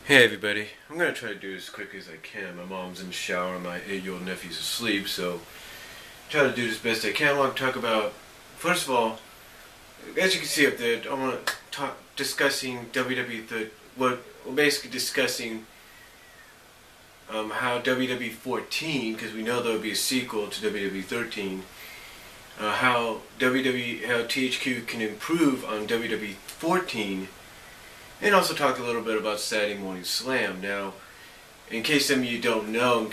Hey everybody, I'm going to try to do this as quickly as I can. My mom's in the shower and my 8-year-old nephew's asleep, so try to do this best I can. I want to talk about, first of all, as you can see up there, I want to talk discussing we're basically discussing how WWE'14, because we know there will be a sequel to WWE'13, how THQ can improve on WWE'14. And also talk a little bit about Saturday Morning Slam. Now, in case some of you don't know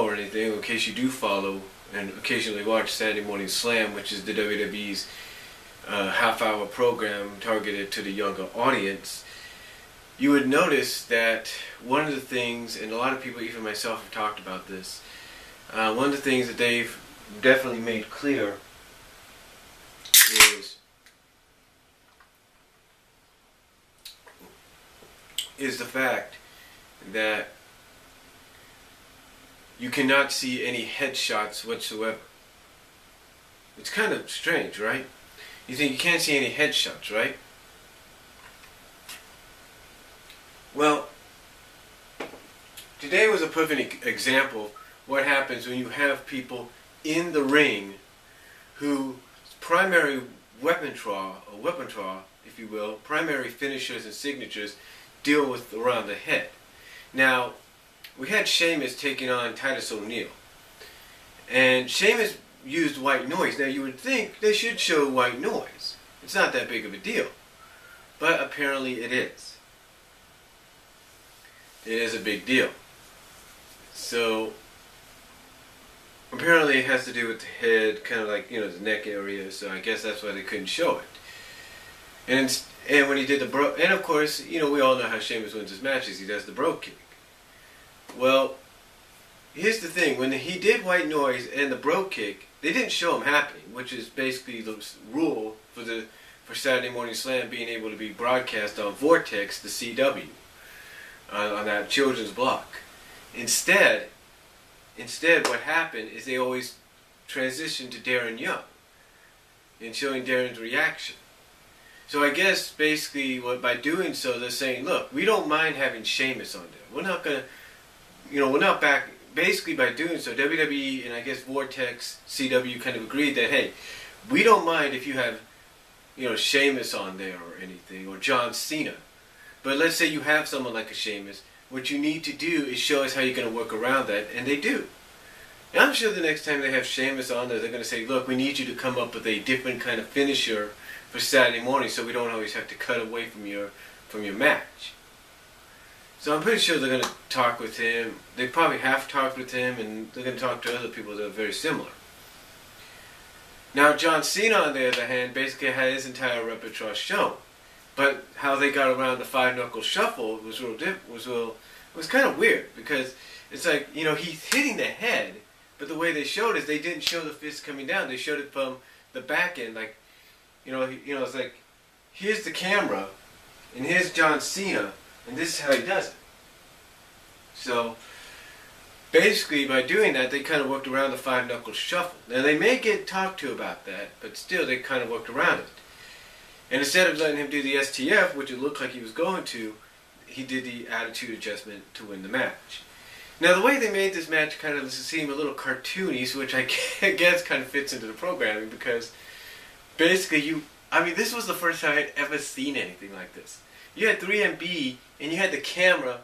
or anything, in case you do follow and occasionally watch Saturday Morning Slam, which is the WWE's half-hour program targeted to the younger audience, you would notice that one of the things, and a lot of people, even myself, have talked about this, one of the things that they've definitely made clear is the fact that you cannot see any headshots whatsoever. It's kind of strange, right? You think you can't see any headshots, right? Well, today was a perfect example of what happens when you have people in the ring whose primary weapon draw, if you will, primary finishers and signatures deal with around the head. Now, we had Sheamus taking on Titus O'Neil, and Sheamus used white noise. Now, you would think they should show white noise. It's not that big of a deal, but apparently it is. It is a big deal. So, apparently it has to do with the head, kind of like, the neck area, so I guess that's why they couldn't show it. And when he did the and of course, we all know how Sheamus wins his matches. He does the bro kick. Well, here's the thing: when he did white noise and the bro kick, they didn't show him happening, which is basically the rule for Saturday Morning Slam being able to be broadcast on Vortex, the CW, on that children's block. Instead, what happened is they always transitioned to Darren Young and showing Darren's reaction. So I guess basically by doing so, they're saying, look, we don't mind having Sheamus on there. We're not going to, we're not back. Basically by doing so, WWE and I guess Vortex, CW kind of agreed that, hey, we don't mind if you have, Sheamus on there or anything, or John Cena. But let's say you have someone like a Sheamus, what you need to do is show us how you're going to work around that, and they do. And I'm sure the next time they have Sheamus on there, they're going to say, look, we need you to come up with a different kind of finisher for Saturday morning, so we don't always have to cut away from your match. So I'm pretty sure they're going to talk with him. They probably have talked with him, and they're going to talk to other people that are very similar. Now, John Cena, on the other hand, basically had his entire repertoire shown, but how they got around the 5-knuckle shuffle was kind of weird, because it's like, he's hitting the head, but the way they showed is they didn't show the fist coming down. They showed it from the back end, like. It's like, here's the camera, and here's John Cena, and this is how he does it. So, basically, by doing that, they kind of worked around the 5-knuckle shuffle. Now, they may get talked to about that, but still, they kind of worked around it. And instead of letting him do the STF, which it looked like he was going to, he did the attitude adjustment to win the match. Now, the way they made this match kind of seem a little cartoony, which I guess kind of fits into the programming, because basically, this was the first time I'd ever seen anything like this. You had 3MB, and you had the camera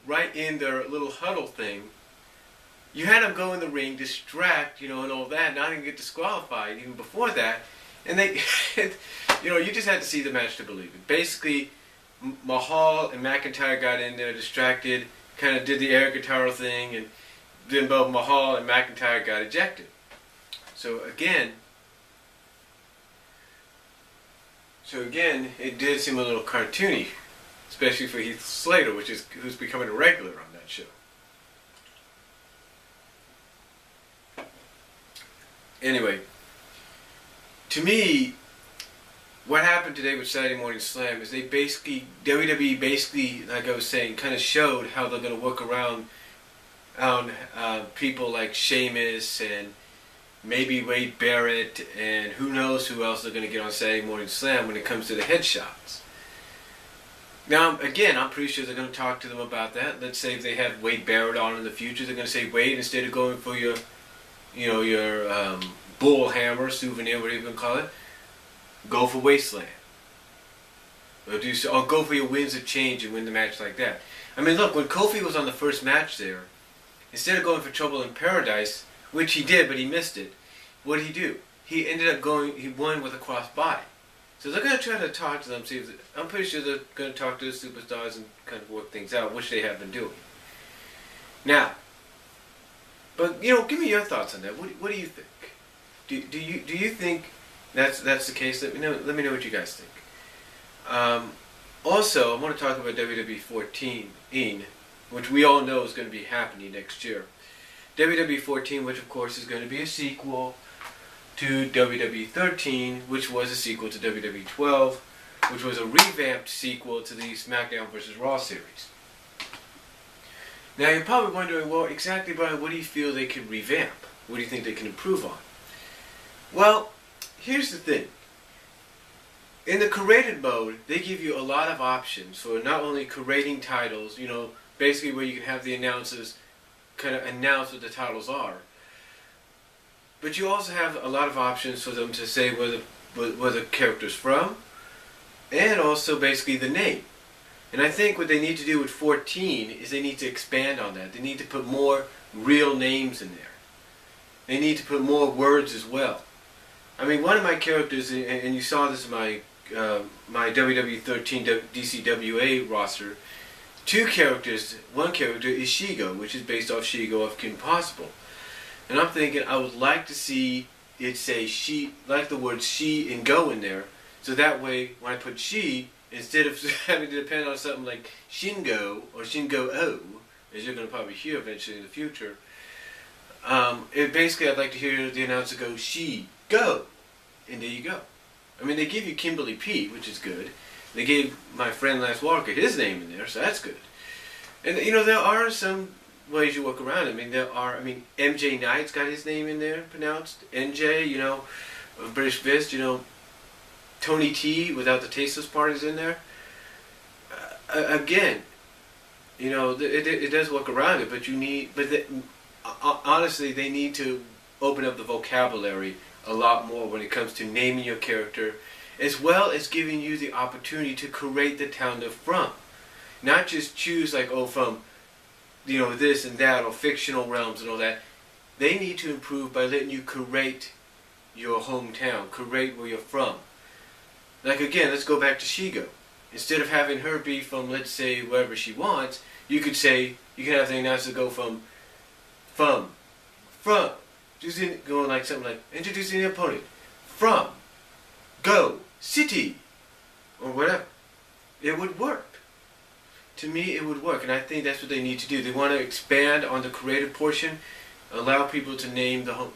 right in their little huddle thing. You had them go in the ring, distract, and all that, not even get disqualified even before that. And they, you just had to see the match to believe it. Basically, Mahal and McIntyre got in there, distracted, kind of did the air guitar thing, and then both Mahal and McIntyre got ejected. So again, it did seem a little cartoony, especially for Heath Slater, who's becoming a regular on that show. Anyway, to me, what happened today with Saturday Morning Slam is WWE basically, like I was saying, kind of showed how they're going to work around people like Sheamus and maybe Wade Barrett, and who knows who else they're going to get on Saturday Morning Slam when it comes to the headshots. Now, again, I'm pretty sure they're going to talk to them about that. Let's say if they have Wade Barrett on in the future, they're going to say, Wade, instead of going for your, your bull hammer, souvenir, whatever you can call it, go for Wasteland. Or go for your Winds of Change and win the match like that. I mean, look, when Kofi was on the first match there, instead of going for Trouble in Paradise, which he did, but he missed it, what did he do? He ended up he won with a crossbody. So they're going to try to talk to them, I'm pretty sure they're going to talk to the superstars and kind of work things out, which they have been doing. Now, but, give me your thoughts on that. What do you think? Do you think that's the case? Let me know what you guys think. Also, I want to talk about WWE'14, which we all know is going to be happening next year. WWE'14, which of course is going to be a sequel to WWE'13, which was a sequel to WWE'12, which was a revamped sequel to the SmackDown vs. Raw series. Now you're probably wondering, well, exactly, Brian, what do you feel they can revamp? What do you think they can improve on? Well, here's the thing. In the curated mode, they give you a lot of options for not only curating titles, basically where you can have the announcers kind of announce what the titles are, but you also have a lot of options for them to say where the character's from, and also basically the name. And I think what they need to do with 14 is they need to expand on that. They need to put more real names in there. They need to put more words as well. I mean, one of my characters, and you saw this in my WWE'13 DCWA roster, one character is Shigo, which is based off Shigo of Kim Possible. And I'm thinking I would like to see it say she, like the words she and go in there, so that way when I put she, instead of having to depend on something like Shingo or Shingo-O, as you're going to probably hear eventually in the future, basically I'd like to hear the announcer go, she, go, and there you go. I mean, they give you Kimberly P, which is good. They gave my friend Lance Walker his name in there, so that's good. And, there are some ways you work around it. MJ Knight's got his name in there, pronounced NJ, of British Fist, Tony T, without the tasteless part, is in there. Again, it does work around it, but honestly, they need to open up the vocabulary a lot more when it comes to naming your character, as well as giving you the opportunity to create the town they're from. Not just choose from, this and that, or fictional realms and all that. They need to improve by letting you create your hometown, create where you're from. Like again, let's go back to Shigo. Instead of having her be from, let's say, wherever she wants, you can have the announcer go from, just going like something like, introducing the opponent, from, go, city, or whatever. It would work. To me, it would work, and I think that's what they need to do. They want to expand on the creative portion, allow people to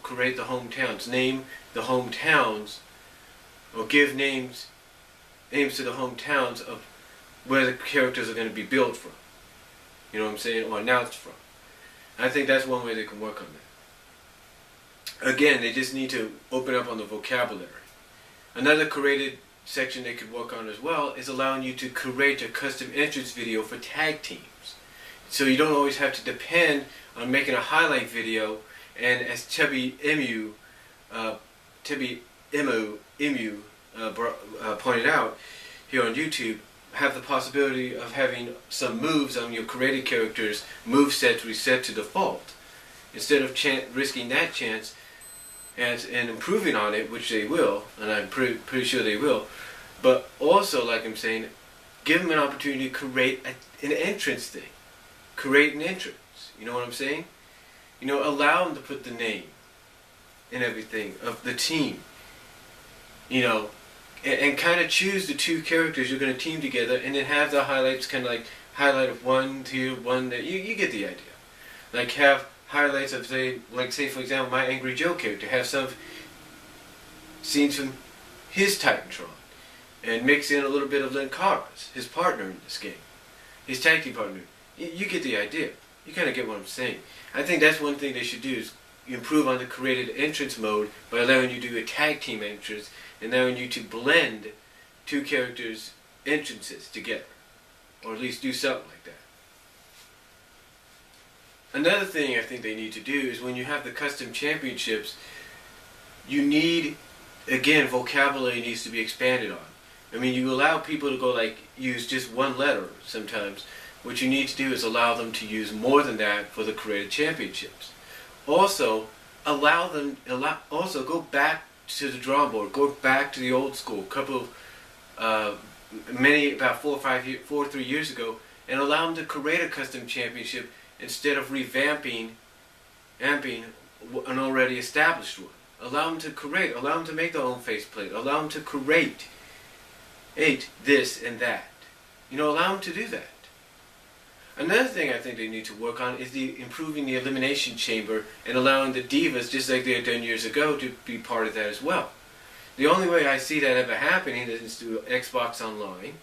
create the hometowns, name the hometowns, or give names to the hometowns of where the characters are going to be built from. You know what I'm saying? Or announced from. I think that's one way they can work on that. Again, they just need to open up on the vocabulary. Another created section they could work on as well is allowing you to create a custom entrance video for tag teams. So you don't always have to depend on making a highlight video, and as Chubby Emu pointed out here on YouTube, have the possibility of having some moves on your created characters' movesets reset to default. Instead of risking that chance and improving on it, which they will, and I'm pretty sure they will, but also, like I'm saying, give them an opportunity to create an entrance thing. Create an entrance. You know what I'm saying? Allow them to put the name and everything of the team. And kind of choose the two characters you're going to team together, and then have the highlights kind of like highlight of one here, one there. You get the idea. Like have highlights of say for example, my Angry Joe character, have some scenes from his Titantron, and mix in a little bit of Lynn Carras, his partner in this game, his tag team partner. You get the idea. You kind of get what I'm saying. I think that's one thing they should do, is improve on the created entrance mode by allowing you to do a tag team entrance and allowing you to blend two characters' entrances together. or at least do something like that. Another thing I think they need to do is when you have the custom championships, you need, again, vocabulary needs to be expanded on. I mean, you allow people to go like use just one letter sometimes. What you need to do is allow them to use more than that for the created championships. Also, also go back to the drawing board, go back to the old school, about 3 years ago, and allow them to create a custom championship instead of revamping an already established one. Allow them to make their own faceplate, allow them to create this and that. Allow them to do that. Another thing I think they need to work on is improving the elimination chamber and allowing the divas, just like they had done years ago, to be part of that as well. The only way I see that ever happening is through Xbox Online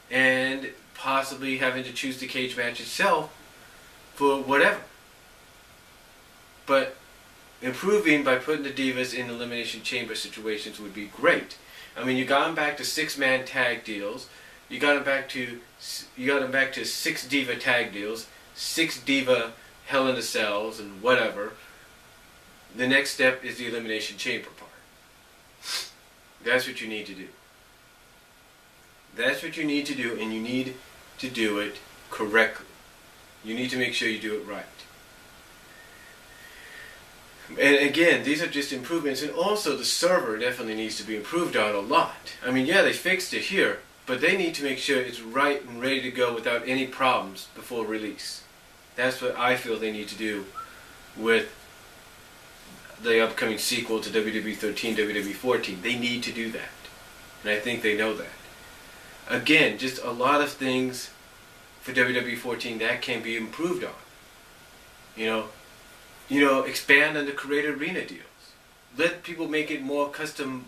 and possibly having to choose the cage match itself for whatever. But improving by putting the divas in elimination chamber situations would be great. I mean, you got them back to 6-man tag deals. You got them back to 6 diva tag deals, 6 diva Hell in the Cells, and whatever. The next step is the elimination chamber part. That's what you need to do. That's what you need to do, and you need to do it correctly. You need to make sure you do it right. And again, these are just improvements, and also the server definitely needs to be improved on a lot. I mean, yeah, they fixed it here, but they need to make sure it's right and ready to go without any problems before release. That's what I feel they need to do with the upcoming sequel to WWE'13, WWE'14. They need to do that. And I think they know that. Again, just a lot of things for WWE'14 that can be improved on. Expand on the created arena deals. Let people make it more customable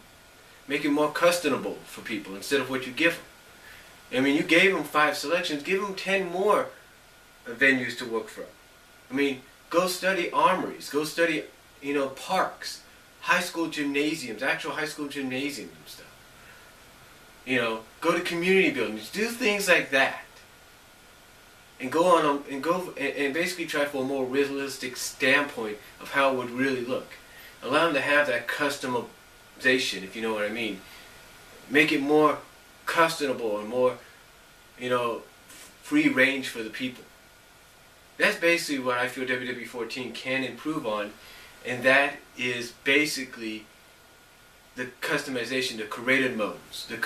for people instead of what you give them. I mean, you gave them 5 selections, give them 10 more venues to work from. I mean, go study armories, go study, parks, high school gymnasiums, actual high school gymnasiums and stuff. Go to community buildings, do things like that. And and basically try for a more realistic standpoint of how it would really look. Allow them to have that customization, if you know what I mean. Make it more customable and more, free range for the people. That's basically what I feel WWE'14 can improve on, and that is basically the customization, the created modes, the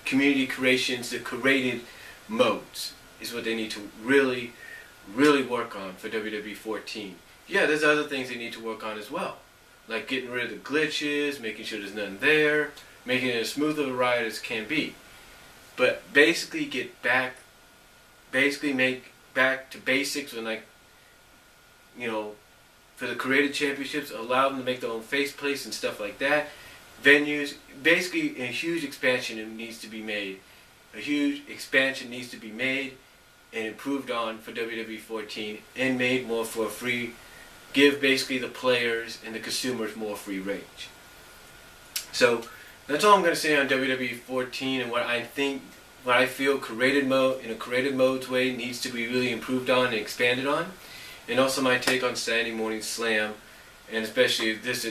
community creations, the created modes is what they need to really, really work on for WWE'14. Yeah, there's other things they need to work on as well, like getting rid of the glitches, making sure there's none there, making it as smooth of a ride as can be. But basically make back to basics and for the created championships, allow them to make their own faceplates and stuff like that. Venues, basically a huge expansion needs to be made. A huge expansion needs to be made and improved on for WWE'14 and made more for free, give basically the players and the consumers more free range. So that's all I'm going to say on WWE'14 and what I feel created mode, in a created modes way, needs to be really improved on and expanded on. And also my take on Saturday Morning Slam, and especially this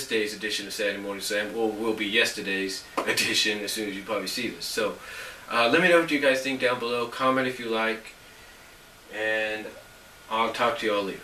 day's edition of Saturday Morning Slam will be yesterday's edition as soon as you probably see this. So let me know what you guys think down below. Comment if you like, and I'll talk to you all later.